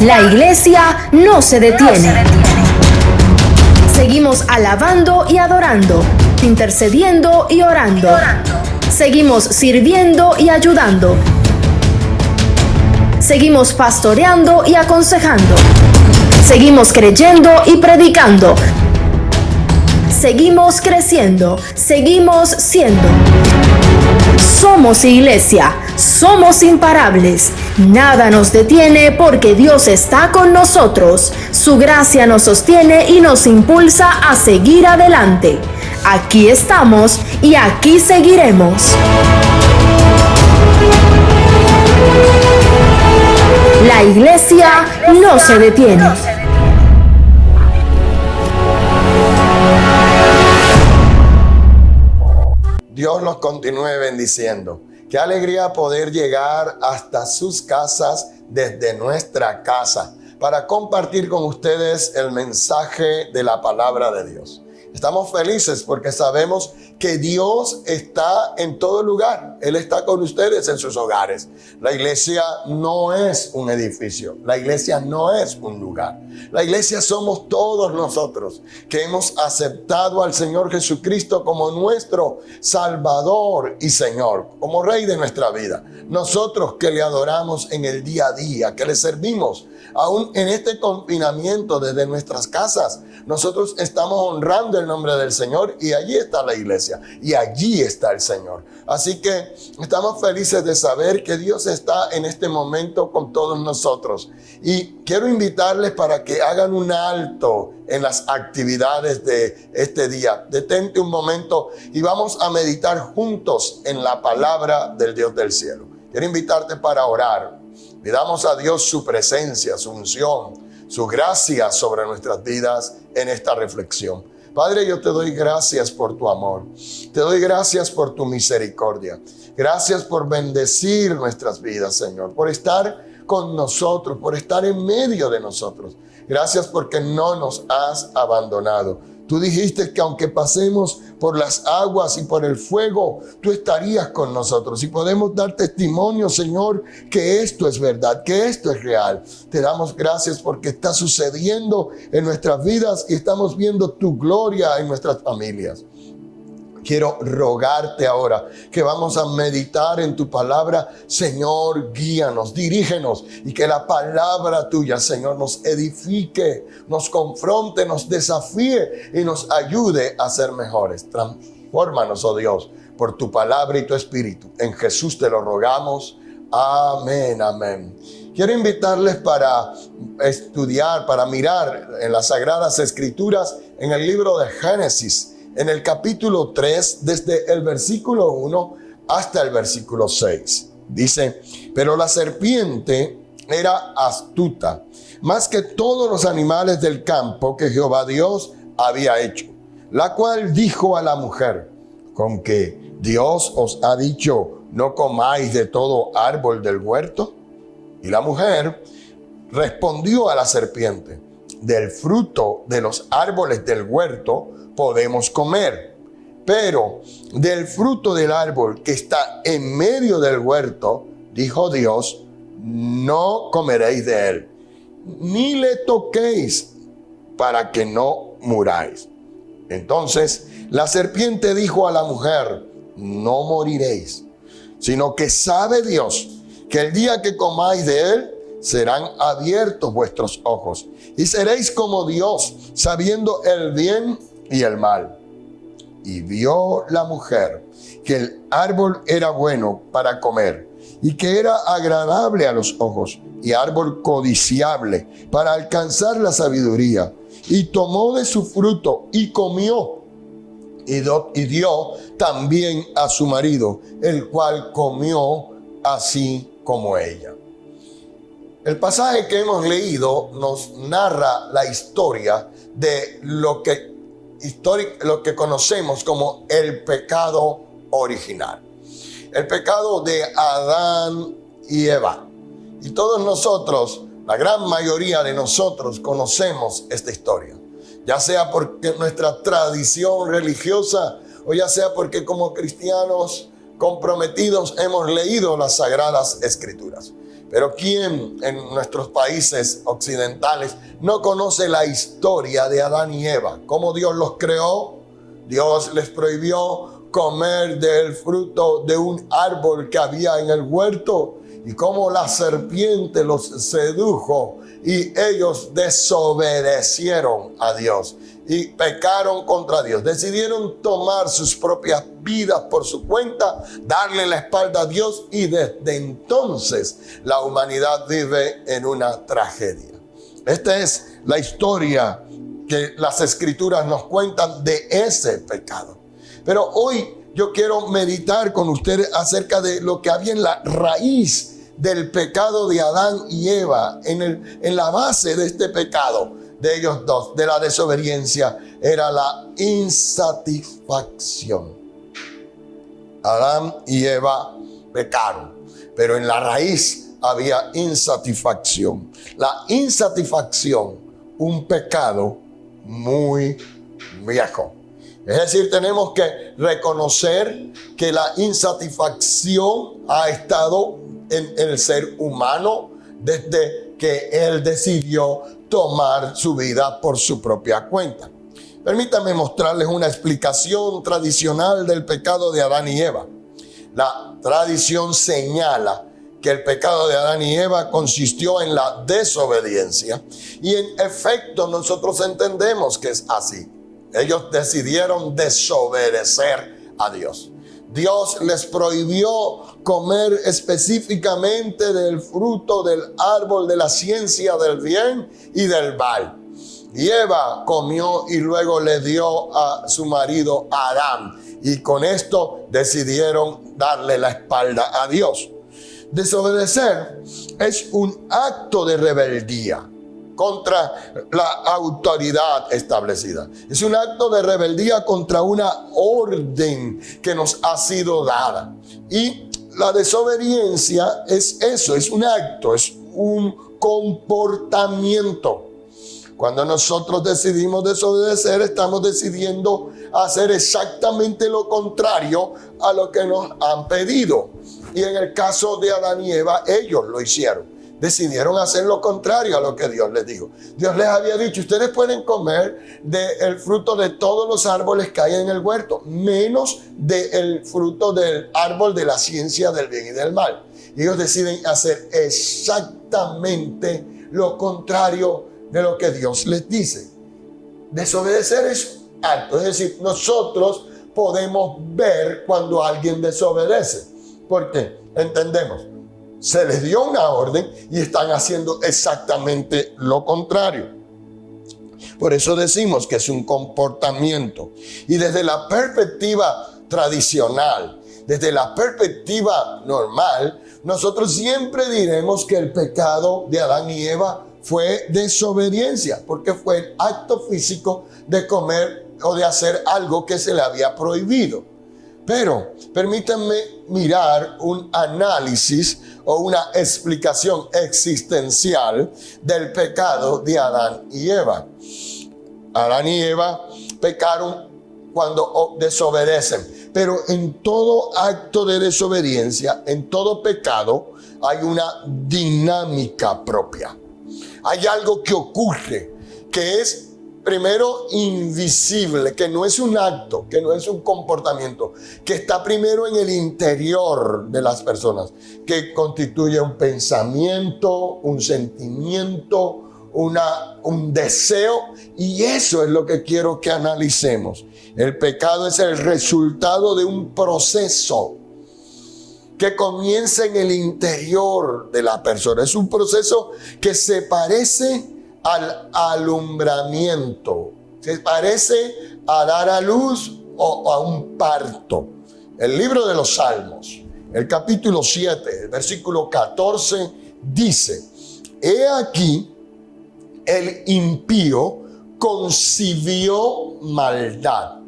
La iglesia no se detiene. Seguimos alabando y adorando, intercediendo y orando. Seguimos sirviendo y ayudando. Seguimos pastoreando y aconsejando. Seguimos creyendo y predicando. Seguimos creciendo. Seguimos siendo. Somos iglesia. Somos imparables. Nada nos detiene porque Dios está con nosotros. Su gracia nos sostiene y nos impulsa a seguir adelante. Aquí estamos y aquí seguiremos. La iglesia no se detiene. Dios los continúe bendiciendo. Qué alegría poder llegar hasta sus casas desde nuestra casa para compartir con ustedes el mensaje de la palabra de Dios. Estamos felices porque sabemos que Dios está en todo lugar. Él está con ustedes en sus hogares. La iglesia no es un edificio. La iglesia no es un lugar. La iglesia somos todos nosotros que hemos aceptado al Señor Jesucristo como nuestro Salvador y Señor, como Rey de nuestra vida. Nosotros que le adoramos en el día a día, que le servimos, aún en este confinamiento desde nuestras casas, nosotros estamos honrando el nombre del Señor y allí está la iglesia y allí está el Señor. Así que estamos felices de saber que Dios está en este momento con todos nosotros. Y quiero invitarles para que hagan un alto en las actividades de este día. Detente un momento y vamos a meditar juntos en la palabra del Dios del cielo. Quiero invitarte para orar. Pidamos a Dios su presencia, su unción, su gracia sobre nuestras vidas en esta reflexión. Padre, yo te doy gracias por tu amor. Te doy gracias por tu misericordia. Gracias por bendecir nuestras vidas, Señor, por estar con nosotros, por estar en medio de nosotros. Gracias porque no nos has abandonado. Tú dijiste que aunque pasemos por las aguas y por el fuego, tú estarías con nosotros. Y podemos dar testimonio, Señor, que esto es verdad, que esto es real. Te damos gracias porque está sucediendo en nuestras vidas y estamos viendo tu gloria en nuestras familias. Quiero rogarte ahora que vamos a meditar en tu palabra. Señor, guíanos, dirígenos y que la palabra tuya, Señor, nos edifique, nos confronte, nos desafíe y nos ayude a ser mejores. Transfórmanos, oh Dios, por tu palabra y tu espíritu. En Jesús te lo rogamos. Amén, amén. Quiero invitarles para estudiar, para mirar en las Sagradas Escrituras en el libro de Génesis. En el capítulo 3, desde el versículo 1 hasta el versículo 6. Dice, pero la serpiente era astuta, más que todos los animales del campo que Jehová Dios había hecho, la cual dijo a la mujer, ¿con que Dios os ha dicho, no comáis de todo árbol del huerto? Y la mujer respondió a la serpiente, del fruto de los árboles del huerto podemos comer, pero del fruto del árbol que está en medio del huerto, dijo Dios, no comeréis de él, ni le toquéis para que no muráis. Entonces la serpiente dijo a la mujer, no moriréis, sino que sabe Dios que el día que comáis de él, serán abiertos vuestros ojos y seréis como Dios, sabiendo el bien y el mal. Y vio la mujer que el árbol era bueno para comer y que era agradable a los ojos y árbol codiciable para alcanzar la sabiduría. Y tomó de su fruto y comió y dio también a su marido, el cual comió así como ella. El pasaje que hemos leído nos narra la historia de lo que conocemos como el pecado original. El pecado de Adán y Eva. Y todos nosotros, la gran mayoría de nosotros, conocemos esta historia. Ya sea porque nuestra tradición religiosa o ya sea porque como cristianos comprometidos hemos leído las Sagradas Escrituras. Pero ¿quién en nuestros países occidentales no conoce la historia de Adán y Eva? ¿Cómo Dios los creó? Dios les prohibió comer del fruto de un árbol que había en el huerto, y cómo la serpiente los sedujo y ellos desobedecieron a Dios y pecaron contra Dios. Decidieron tomar sus propias vidas por su cuenta, darle la espalda a Dios, y desde entonces la humanidad vive en una tragedia. Esta es la historia que las Escrituras nos cuentan de ese pecado. Pero hoy yo quiero meditar con ustedes acerca de lo que había en la raíz del pecado de Adán y Eva. En la base de este pecado de ellos dos, de la desobediencia, era la insatisfacción. Adán y Eva pecaron, pero en la raíz había insatisfacción. La insatisfacción, un pecado muy viejo. Es decir, tenemos que reconocer que la insatisfacción ha estado en el ser humano desde que él decidió tomar su vida por su propia cuenta. Permítanme mostrarles una explicación tradicional del pecado de Adán y Eva. La tradición señala que el pecado de Adán y Eva consistió en la desobediencia, y en efecto nosotros entendemos que es así. Ellos decidieron desobedecer a Dios. Dios les prohibió comer específicamente del fruto del árbol de la ciencia del bien y del mal. Y Eva comió y luego le dio a su marido Adán. Y con esto decidieron darle la espalda a Dios. Desobedecer es un acto de rebeldía contra la autoridad establecida. Es un acto de rebeldía contra una orden que nos ha sido dada. Y la desobediencia es eso, es un acto, es un comportamiento. Cuando nosotros decidimos desobedecer, estamos decidiendo hacer exactamente lo contrario a lo que nos han pedido. Y en el caso de Adán y Eva, ellos lo hicieron. Decidieron hacer lo contrario a lo que Dios les dijo. Dios les había dicho: ustedes pueden comer del fruto de todos los árboles que hay en el huerto, menos del fruto del árbol de la ciencia del bien y del mal. Y ellos deciden hacer exactamente lo contrario de lo que Dios les dice. Desobedecer es acto, es decir, nosotros podemos ver cuando alguien desobedece, porque entendemos, se les dio una orden y están haciendo exactamente lo contrario. Por eso decimos que es un comportamiento. Y desde la perspectiva tradicional, desde la perspectiva normal, nosotros siempre diremos que el pecado de Adán y Eva fue desobediencia, porque fue el acto físico de comer o de hacer algo que se le había prohibido. Pero permítanme mirar un análisis o una explicación existencial del pecado de Adán y Eva. Adán y Eva pecaron cuando desobedecen, pero en todo acto de desobediencia, en todo pecado, hay una dinámica propia. Hay algo que ocurre, que es primero invisible, que no es un acto, que no es un comportamiento, que está primero en el interior de las personas, que constituye un pensamiento, un sentimiento, un deseo, y eso es lo que quiero que analicemos. El pecado es el resultado de un proceso que comienza en el interior de la persona. Es un proceso que se parece al alumbramiento, se parece a dar a luz o a un parto. El libro de los Salmos, el capítulo 7, el versículo 14, dice: he aquí, el impío concibió maldad,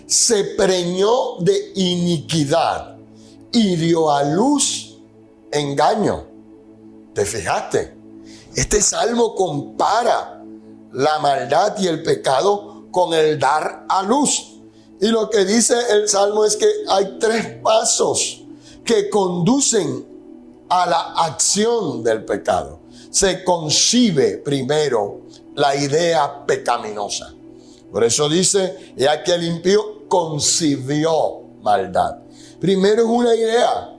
se preñó de iniquidad y dio a luz engaño. ¿Te fijaste? Este salmo compara la maldad y el pecado con el dar a luz. Y lo que dice el salmo es que hay 3 pasos que conducen a la acción del pecado, se concibe primero la idea pecaminosa. Por eso dice, ya que el impío concibió maldad. Primero es una idea,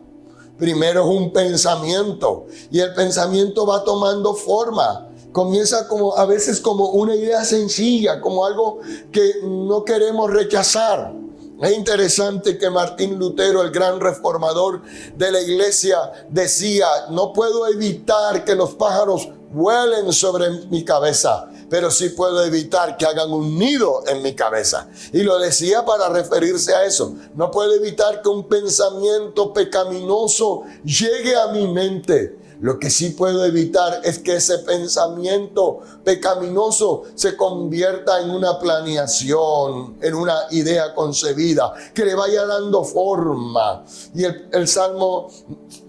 primero es un pensamiento, y el pensamiento va tomando forma. Comienza a veces como una idea sencilla, como algo que no queremos rechazar. Es interesante que Martín Lutero, el gran reformador de la iglesia, decía: no puedo evitar que los pájaros vuelen sobre mi cabeza, pero sí puedo evitar que hagan un nido en mi cabeza. Y lo decía para referirse a eso. No puedo evitar que un pensamiento pecaminoso llegue a mi mente. Lo que sí puedo evitar es que ese pensamiento pecaminoso se convierta en una planeación, en una idea concebida, que le vaya dando forma. Y el Salmo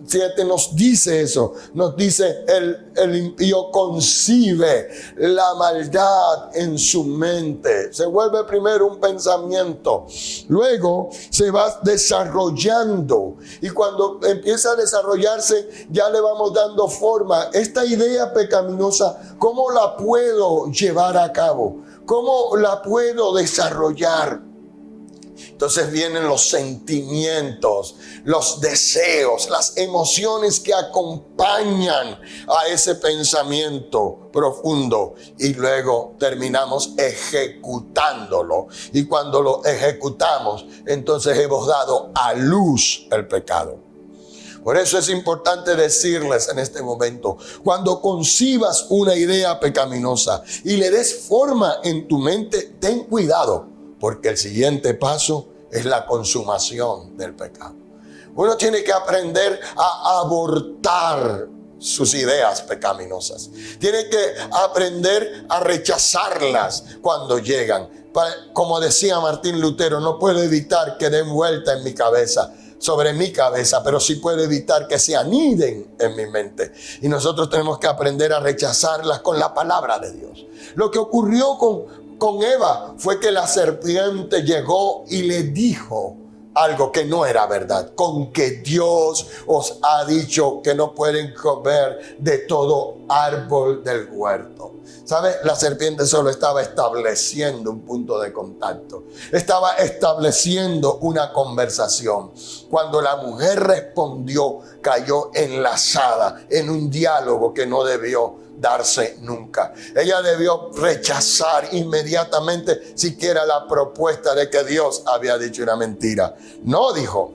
7 nos dice eso, nos dice el impío concibe la maldad en su mente. Se vuelve primero un pensamiento, luego se va desarrollando, y cuando empieza a desarrollarse ya le vamos dando forma. Esta idea pecaminosa, ¿cómo la puedo llevar a cabo? ¿Cómo la puedo desarrollar? Entonces vienen los sentimientos, los deseos, las emociones que acompañan a ese pensamiento profundo, y luego terminamos ejecutándolo. Y cuando lo ejecutamos, entonces hemos dado a luz el pecado. Por eso es importante decirles en este momento, cuando concibas una idea pecaminosa y le des forma en tu mente, ten cuidado, porque el siguiente paso es la consumación del pecado. Uno tiene que aprender a abortar sus ideas pecaminosas. Tiene que aprender a rechazarlas cuando llegan. Como decía Martín Lutero, no puedo evitar que den vuelta en mi cabeza, sobre mi cabeza, pero sí puedo evitar que se aniden en mi mente. Y nosotros tenemos que aprender a rechazarlas con la palabra de Dios. Lo que ocurrió con Eva fue que la serpiente llegó y le dijo algo que no era verdad: con que Dios os ha dicho que no pueden comer de todo árbol del huerto. ¿Sabe? La serpiente solo estaba estableciendo un punto de contacto. Estaba estableciendo una conversación. Cuando la mujer respondió, cayó enlazada en un diálogo que no debió darse nunca. Ella debió rechazar inmediatamente siquiera la propuesta de que Dios había dicho una mentira. No, dijo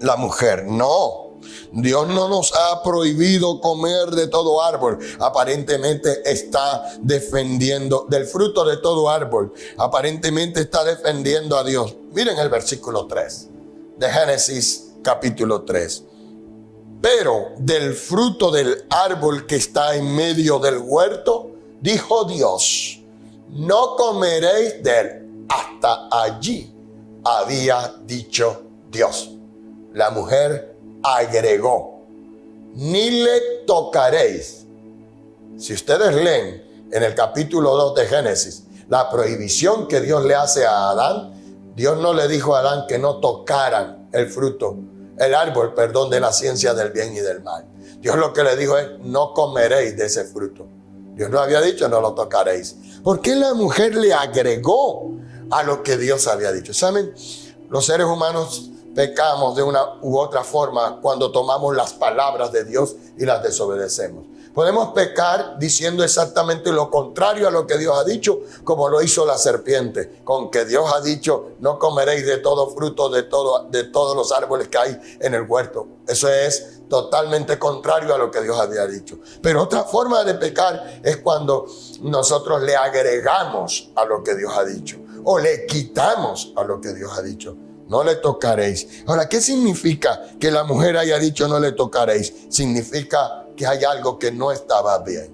la mujer, no. Dios no nos ha prohibido comer de todo árbol. Aparentemente está defendiendo del fruto de todo árbol. Aparentemente está defendiendo a Dios. Miren el versículo 3 de Génesis capítulo 3. Pero del fruto del árbol que está en medio del huerto, dijo Dios, no comeréis de él. Hasta allí había dicho Dios. La mujer agregó, ni le tocaréis. Si ustedes leen en el capítulo 2 de Génesis, la prohibición que Dios le hace a Adán, Dios no le dijo a Adán que no tocaran el árbol de la ciencia del bien y del mal. Dios lo que le dijo es, no comeréis de ese fruto. Dios no había dicho, no lo tocaréis. ¿Por qué la mujer le agregó a lo que Dios había dicho? ¿Saben? Los seres humanos pecamos de una u otra forma cuando tomamos las palabras de Dios y las desobedecemos. Podemos pecar diciendo exactamente lo contrario a lo que Dios ha dicho, como lo hizo la serpiente, con que Dios ha dicho, no comeréis de todo fruto de todos los árboles que hay en el huerto. Eso es totalmente contrario a lo que Dios había dicho. Pero otra forma de pecar es cuando nosotros le agregamos a lo que Dios ha dicho, o le quitamos a lo que Dios ha dicho. No le tocaréis. Ahora, ¿qué significa que la mujer haya dicho no le tocaréis? Significa que hay algo que no estaba bien,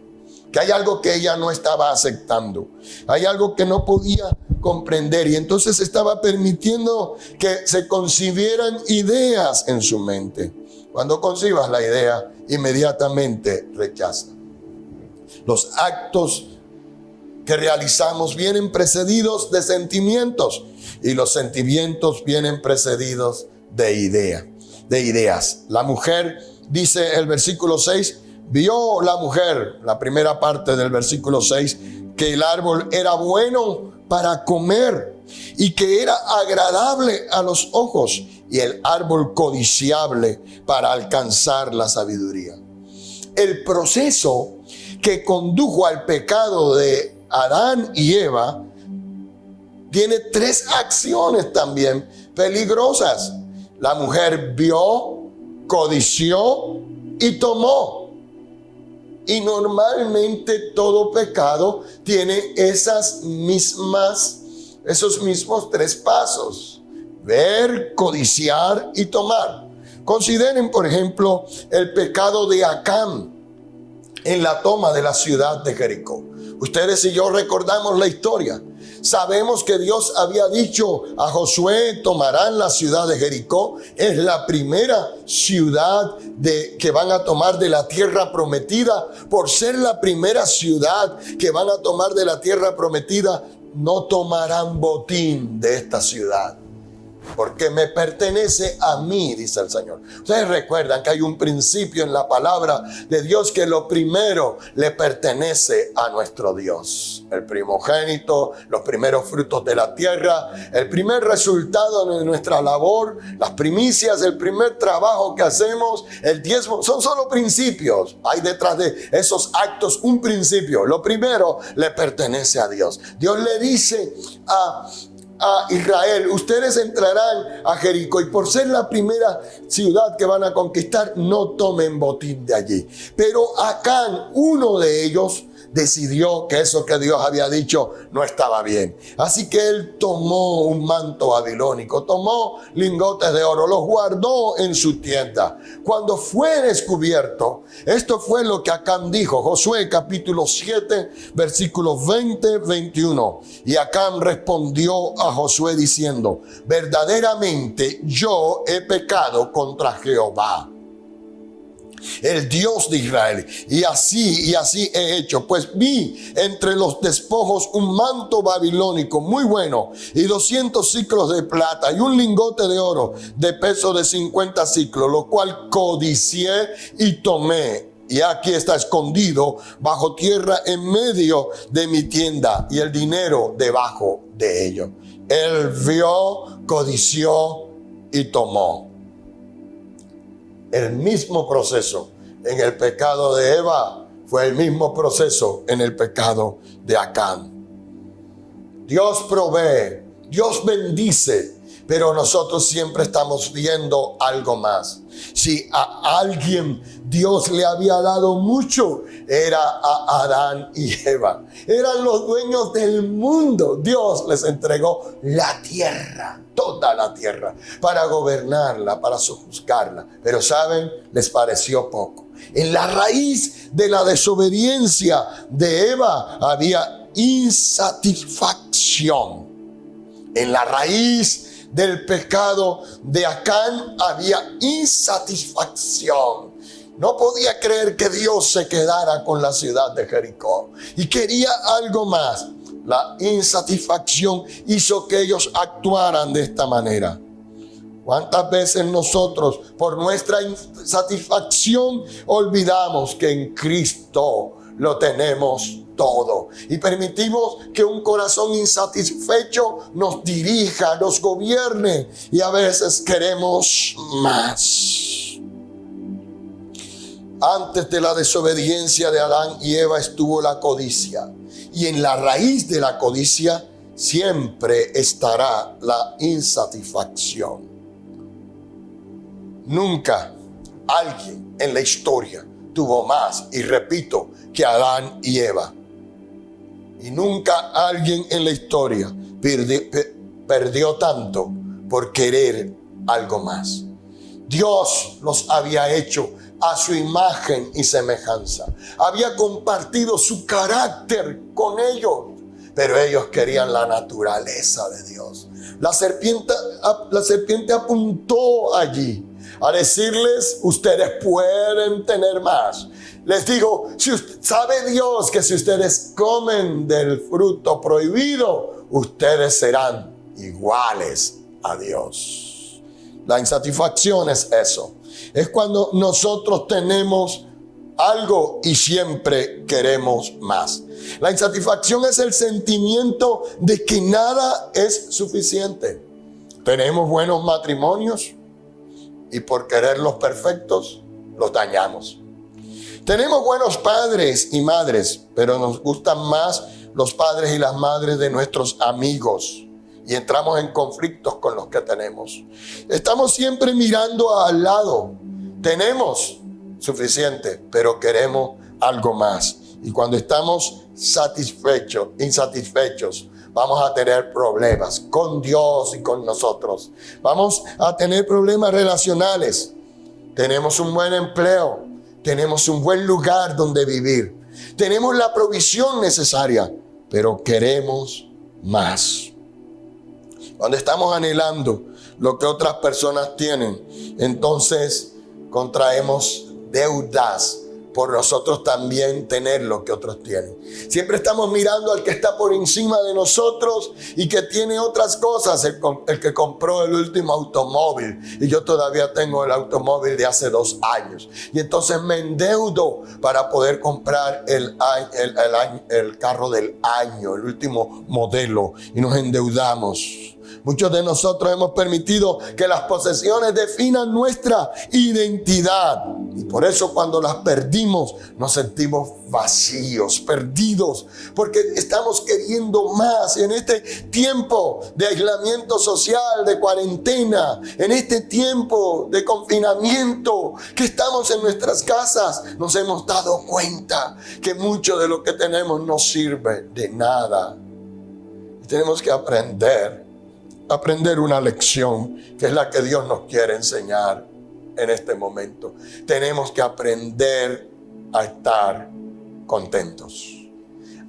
que hay algo que ella no estaba aceptando, hay algo que no podía comprender, y entonces estaba permitiendo que se concibieran ideas en su mente. Cuando concibas la idea, inmediatamente rechaza. Los actos que realizamos vienen precedidos de sentimientos, y los sentimientos vienen precedidos de ideas. La mujer dice el versículo 6, vio la mujer, la primera parte del versículo 6, que el árbol era bueno para comer y que era agradable a los ojos y el árbol codiciable para alcanzar la sabiduría. El proceso que condujo al pecado de Adán y Eva tiene 3 acciones también peligrosas. La mujer vio, codició y tomó. Y normalmente todo pecado tiene esos mismos 3 pasos: ver, codiciar y tomar. Consideren, por ejemplo, el pecado de Acán en la toma de la ciudad de Jericó. Ustedes y yo recordamos la historia. Sabemos que Dios había dicho a Josué: tomarán la ciudad de Jericó. Es la primera ciudad que van a tomar de la tierra prometida. Por ser la primera ciudad que van a tomar de la tierra prometida, no tomarán botín de esta ciudad, porque me pertenece a mí, dice el Señor. Ustedes recuerdan que hay un principio en la palabra de Dios, que lo primero le pertenece a nuestro Dios. El primogénito, los primeros frutos de la tierra, el primer resultado de nuestra labor, las primicias, el primer trabajo que hacemos, el diezmo, son solo principios. Hay detrás de esos actos un principio. Lo primero le pertenece a Dios. Dios le dice a Israel: ustedes entrarán a Jericó y por ser la primera ciudad que van a conquistar, no tomen botín de allí. Pero Acán, uno de ellos, decidió que eso que Dios había dicho no estaba bien. Así que él tomó un manto babilónico, tomó lingotes de oro, los guardó en su tienda. Cuando fue descubierto, esto fue lo que Acán dijo. Josué capítulo 7, versículos 20-21. Y Acán respondió a Josué diciendo: verdaderamente yo he pecado contra Jehová, el Dios de Israel, y así he hecho, pues vi entre los despojos un manto babilónico muy bueno y 200 siclos de plata y un lingote de oro de peso de 50 siclos, lo cual codicié y tomé. Y aquí está escondido bajo tierra en medio de mi tienda, y el dinero debajo de ello. Él vio, codició y tomó. El mismo proceso en el pecado de Eva fue el mismo proceso en el pecado de Acán. Dios provee, Dios bendice, pero nosotros siempre estamos viendo algo más. Si a alguien Dios le había dado mucho, era a Adán y Eva. Eran los dueños del mundo. Dios les entregó la tierra, toda la tierra, para gobernarla, para sojuzgarla. Pero ¿saben? Les pareció poco. En la raíz de la desobediencia de Eva había insatisfacción. En la raíz del pecado de Acán había insatisfacción. No podía creer que Dios se quedara con la ciudad de Jericó y quería algo más. La insatisfacción hizo que ellos actuaran de esta manera. ¿Cuántas veces nosotros, por nuestra insatisfacción, olvidamos que en Cristo lo tenemos todo y permitimos que un corazón insatisfecho nos dirija, nos gobierne, y a veces queremos más? Antes de la desobediencia de Adán y Eva estuvo la codicia, y en la raíz de la codicia siempre estará la insatisfacción. Nunca alguien en la historia tuvo más, y repito, que Adán y Eva. Y nunca alguien en la historia perdió tanto por querer algo más. Dios los había hecho a su imagen y semejanza. Había compartido su carácter con ellos, pero ellos querían la naturaleza de Dios. La serpiente apuntó allí a decirles: ustedes pueden tener más. Les digo, sabe Dios que si ustedes comen del fruto prohibido, ustedes serán iguales a Dios. La insatisfacción es eso. Es cuando nosotros tenemos algo y siempre queremos más. La insatisfacción es el sentimiento de que nada es suficiente. Tenemos buenos matrimonios y por quererlos perfectos, los dañamos. Tenemos buenos padres y madres, pero nos gustan más los padres y las madres de nuestros amigos y entramos en conflictos con los que tenemos. Estamos siempre mirando al lado. Tenemos suficiente, pero queremos algo más. Y cuando estamos insatisfechos, vamos a tener problemas con Dios y con nosotros. Vamos a tener problemas relacionales. Tenemos un buen empleo, tenemos un buen lugar donde vivir, tenemos la provisión necesaria, pero queremos más. Cuando estamos anhelando lo que otras personas tienen, entonces contraemos deudas por nosotros también tener lo que otros tienen. Siempre estamos mirando al que está por encima de nosotros y que tiene otras cosas, el que compró el último automóvil y yo todavía tengo el automóvil de hace 2 años. Y entonces me endeudo para poder comprar el carro del año, el último modelo, y nos endeudamos. Muchos de nosotros hemos permitido que las posesiones definan nuestra identidad. Y por eso cuando las perdimos nos sentimos vacíos, perdidos, porque estamos queriendo más. Y en este tiempo de aislamiento social, de cuarentena, en este tiempo de confinamiento que estamos en nuestras casas, nos hemos dado cuenta que mucho de lo que tenemos no sirve de nada. Y tenemos que aprender una lección que es la que Dios nos quiere enseñar en este momento. Tenemos que aprender a estar contentos,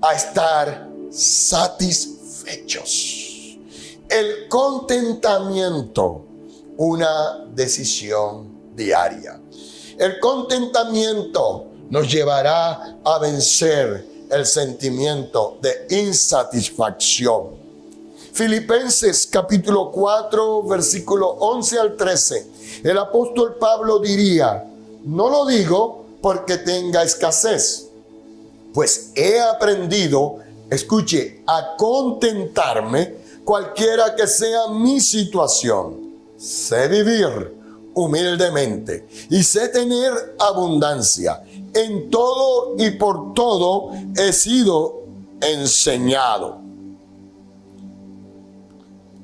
a estar satisfechos. El contentamiento, una decisión diaria. El contentamiento nos llevará a vencer el sentimiento de insatisfacción. Filipenses capítulo 4, versículo 11 al 13. El apóstol Pablo diría: no lo digo porque tenga escasez, pues he aprendido, escuche, a contentarme cualquiera que sea mi situación. Sé vivir humildemente y sé tener abundancia. En todo y por todo he sido enseñado,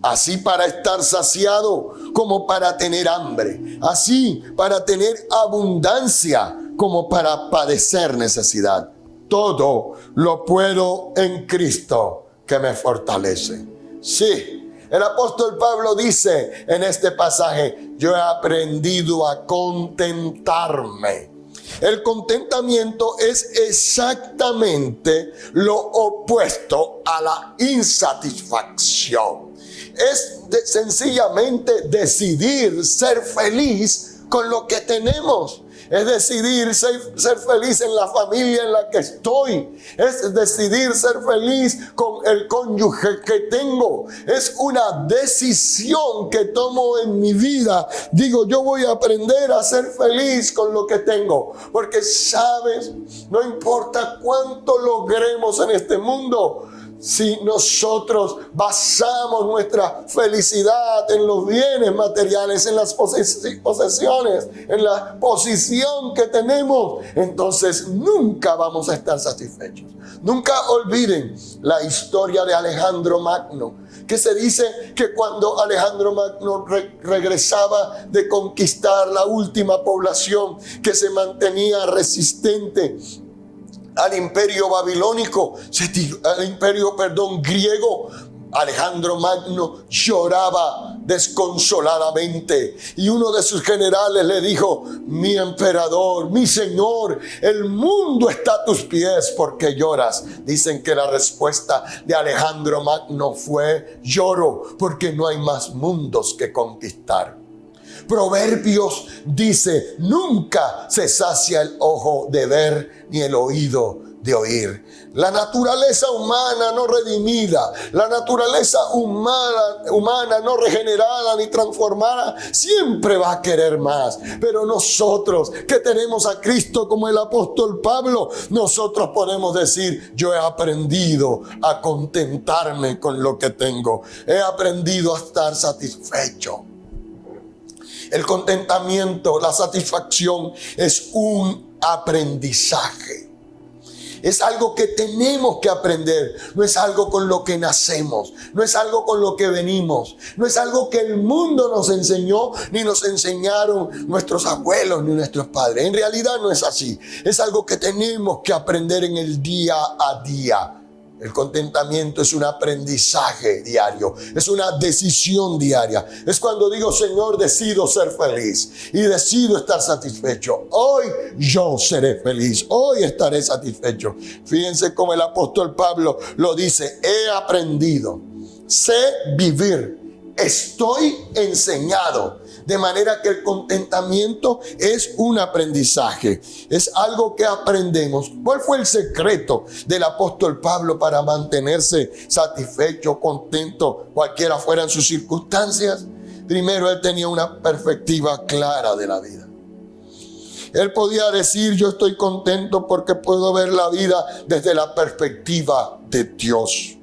así para estar saciado como para tener hambre, así para tener abundancia como para padecer necesidad. Todo lo puedo en Cristo que me fortalece. Sí, el apóstol Pablo dice en este pasaje: yo he aprendido a contentarme. El contentamiento es exactamente lo opuesto a la insatisfacción. Es sencillamente decidir ser feliz con lo que tenemos. Es decidir ser feliz en la familia en la que estoy. Es decidir ser feliz con el cónyuge que tengo. Es una decisión que tomo en mi vida. Digo, yo voy a aprender a ser feliz con lo que tengo. Porque, ¿sabes? No importa cuánto logremos en este mundo, si nosotros basamos nuestra felicidad en los bienes materiales, en las posesiones, en la posición que tenemos, entonces nunca vamos a estar satisfechos. Nunca olviden la historia de Alejandro Magno, que se dice que cuando Alejandro Magno regresaba de conquistar la última población que se mantenía resistente al imperio babilónico, griego, Alejandro Magno lloraba desconsoladamente y uno de sus generales le dijo: mi emperador, mi señor, el mundo está a tus pies, ¿por qué lloras? Dicen que la respuesta de Alejandro Magno fue: lloro porque no hay más mundos que conquistar. Proverbios dice, nunca se sacia el ojo de ver ni el oído de oír. La naturaleza humana no redimida, la naturaleza humana no regenerada ni transformada, siempre va a querer más. Pero nosotros que tenemos a Cristo como el apóstol Pablo, nosotros podemos decir, yo he aprendido a contentarme con lo que tengo. He aprendido a estar satisfecho. El contentamiento, la satisfacción es un aprendizaje. Es algo que tenemos que aprender. No es algo con lo que nacemos. No es algo con lo que venimos. No es algo que el mundo nos enseñó, ni nos enseñaron nuestros abuelos, ni nuestros padres. En realidad no es así. Es algo que tenemos que aprender en el día a día. El contentamiento es un aprendizaje diario, es una decisión diaria. Es cuando digo, Señor, decido ser feliz y decido estar satisfecho. Hoy yo seré feliz, hoy estaré satisfecho. Fíjense cómo el apóstol Pablo lo dice, he aprendido, sé vivir, estoy enseñado. De manera que el contentamiento es un aprendizaje, es algo que aprendemos. ¿Cuál fue el secreto del apóstol Pablo para mantenerse satisfecho, contento, cualquiera fueran sus circunstancias? Primero, él tenía una perspectiva clara de la vida. Él podía decir, yo estoy contento porque puedo ver la vida desde la perspectiva de Dios.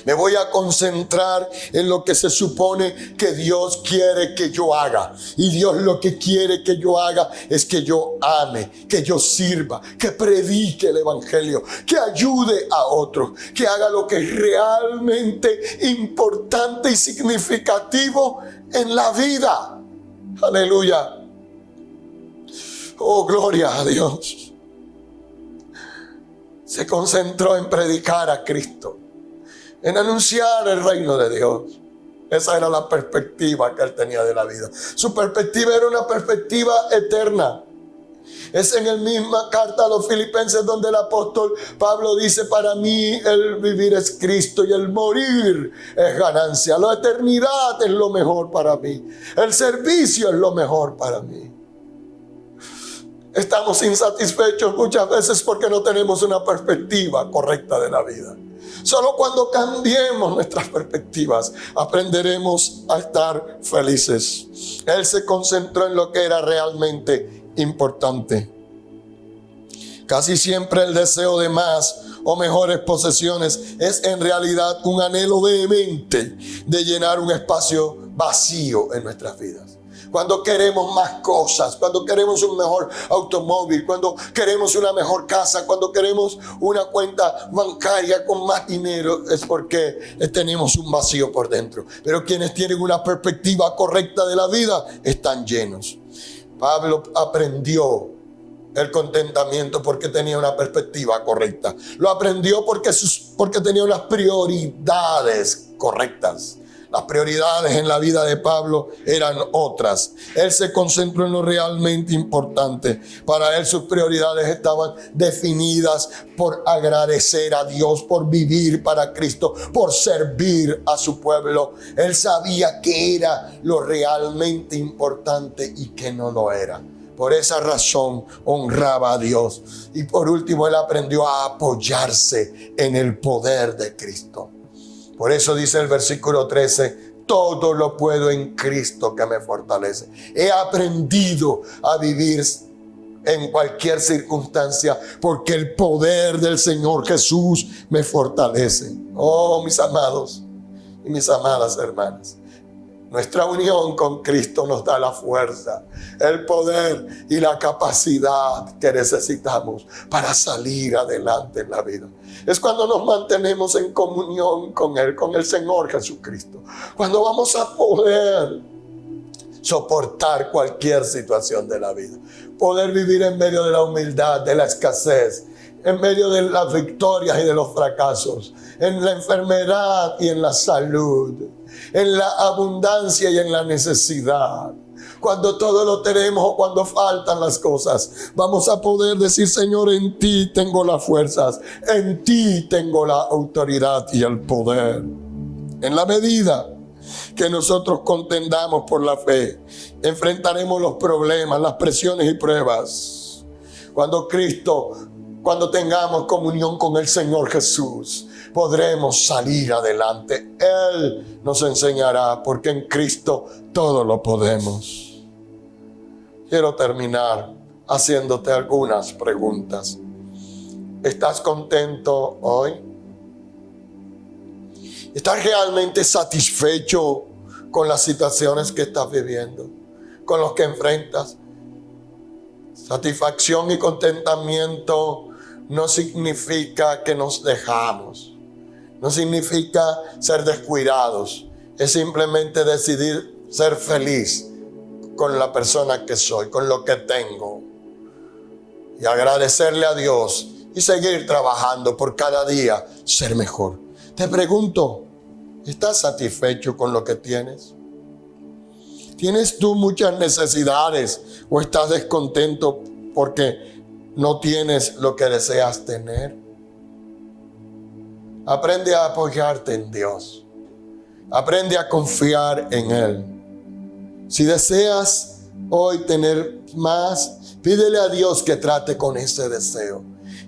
Me voy a concentrar en lo que se supone que Dios quiere que yo haga. Y Dios lo que quiere que yo haga es que yo ame, que yo sirva, que predique el evangelio, que ayude a otros, que haga lo que es realmente importante y significativo en la vida. Aleluya. Oh, gloria a Dios. Se concentró en predicar a Cristo, en anunciar el reino de Dios. Esa era la perspectiva que él tenía de la vida. Su perspectiva era una perspectiva eterna. Es en la misma carta a los Filipenses donde el apóstol Pablo dice, para mí el vivir es Cristo y el morir es ganancia. La eternidad es lo mejor para mí. El servicio es lo mejor para mí. Estamos insatisfechos muchas veces porque no tenemos una perspectiva correcta de la vida. Solo cuando cambiemos nuestras perspectivas aprenderemos a estar felices. Él se concentró en lo que era realmente importante. Casi siempre el deseo de más o mejores posesiones es en realidad un anhelo vehemente de llenar un espacio vacío en nuestras vidas. Cuando queremos más cosas, cuando queremos un mejor automóvil, cuando queremos una mejor casa, cuando queremos una cuenta bancaria con más dinero, es porque tenemos un vacío por dentro. Pero quienes tienen una perspectiva correcta de la vida están llenos. Pablo aprendió el contentamiento porque tenía una perspectiva correcta. Lo aprendió porque tenía unas prioridades correctas. Las prioridades en la vida de Pablo eran otras. Él se concentró en lo realmente importante. Para él sus prioridades estaban definidas por agradecer a Dios, por vivir para Cristo, por servir a su pueblo. Él sabía qué era lo realmente importante y qué no lo era. Por esa razón honraba a Dios. Y por último, él aprendió a apoyarse en el poder de Cristo. Por eso dice el versículo 13, todo lo puedo en Cristo que me fortalece. He aprendido a vivir en cualquier circunstancia porque el poder del Señor Jesús me fortalece. Oh, mis amados y mis amadas hermanas. Nuestra unión con Cristo nos da la fuerza, el poder y la capacidad que necesitamos para salir adelante en la vida. Es cuando nos mantenemos en comunión con Él, con el Señor Jesucristo. Cuando vamos a poder soportar cualquier situación de la vida. Poder vivir en medio de la humildad, de la escasez, en medio de las victorias y de los fracasos, en la enfermedad y en la salud, en la abundancia y en la necesidad. Cuando todo lo tenemos o cuando faltan las cosas, vamos a poder decir, Señor, en ti tengo las fuerzas, en ti tengo la autoridad y el poder. En la medida que nosotros contendamos por la fe. Enfrentaremos los problemas, las presiones y pruebas. Cuando tengamos comunión con el Señor Jesús, podremos salir adelante. Él nos enseñará, porque en Cristo todo lo podemos. Quiero terminar haciéndote algunas preguntas. ¿Estás contento hoy? ¿Estás realmente satisfecho con las situaciones que estás viviendo, con los que enfrentas? Satisfacción y contentamiento no significa que nos dejamos. No significa ser descuidados. Es simplemente decidir ser feliz con la persona que soy, con lo que tengo. Y agradecerle a Dios y seguir trabajando por cada día ser mejor. Te pregunto, ¿estás satisfecho con lo que tienes? ¿Tienes tú muchas necesidades o estás descontento porque no tienes lo que deseas tener? Aprende a apoyarte en Dios. Aprende a confiar en Él. Si deseas hoy tener más, pídele a Dios que trate con ese deseo.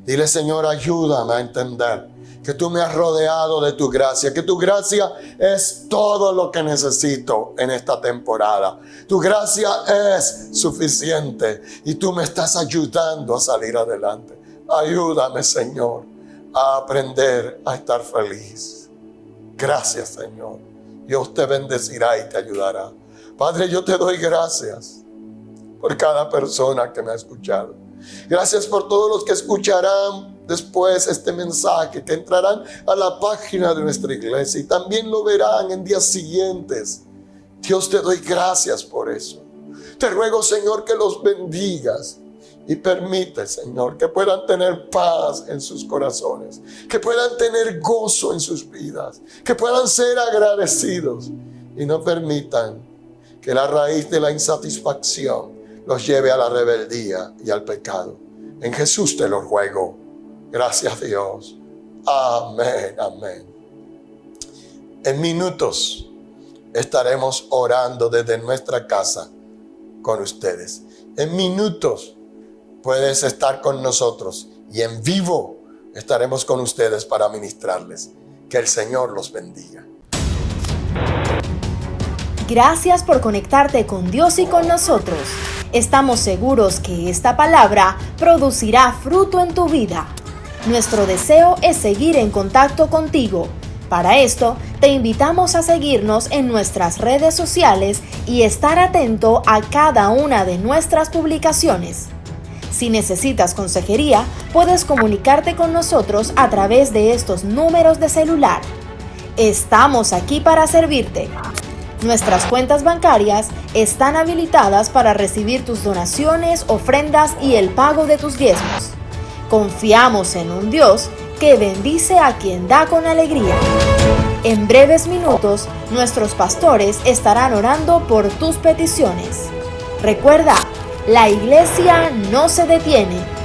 Dile, Señor, ayúdame a entender que tú me has rodeado de tu gracia, que tu gracia es todo lo que necesito en esta temporada. Tu gracia es suficiente y tú me estás ayudando a salir adelante. Ayúdame, Señor, a aprender a estar feliz. Gracias, Señor. Dios te bendecirá y te ayudará. Padre, yo te doy gracias por cada persona que me ha escuchado. Gracias por todos los que escucharán después este mensaje, que entrarán a la página de nuestra iglesia y también lo verán en días siguientes. Dios, te doy gracias por eso. Te ruego, Señor, que los bendigas y permite, Señor, que puedan tener paz en sus corazones, que puedan tener gozo en sus vidas, que puedan ser agradecidos y no permitan que la raíz de la insatisfacción los lleve a la rebeldía y al pecado. En Jesús te lo ruego. Gracias, Dios. Amén, amén. En minutos estaremos orando desde nuestra casa con ustedes. En minutos puedes estar con nosotros y en vivo estaremos con ustedes para ministrarles. Que el Señor los bendiga. Gracias por conectarte con Dios y con nosotros. Estamos seguros que esta palabra producirá fruto en tu vida. Nuestro deseo es seguir en contacto contigo. Para esto, te invitamos a seguirnos en nuestras redes sociales y estar atento a cada una de nuestras publicaciones. Si necesitas consejería, puedes comunicarte con nosotros a través de estos números de celular. Estamos aquí para servirte. Nuestras cuentas bancarias están habilitadas para recibir tus donaciones, ofrendas y el pago de tus diezmos. Confiamos en un Dios que bendice a quien da con alegría. En breves minutos, nuestros pastores estarán orando por tus peticiones. Recuerda, la iglesia no se detiene.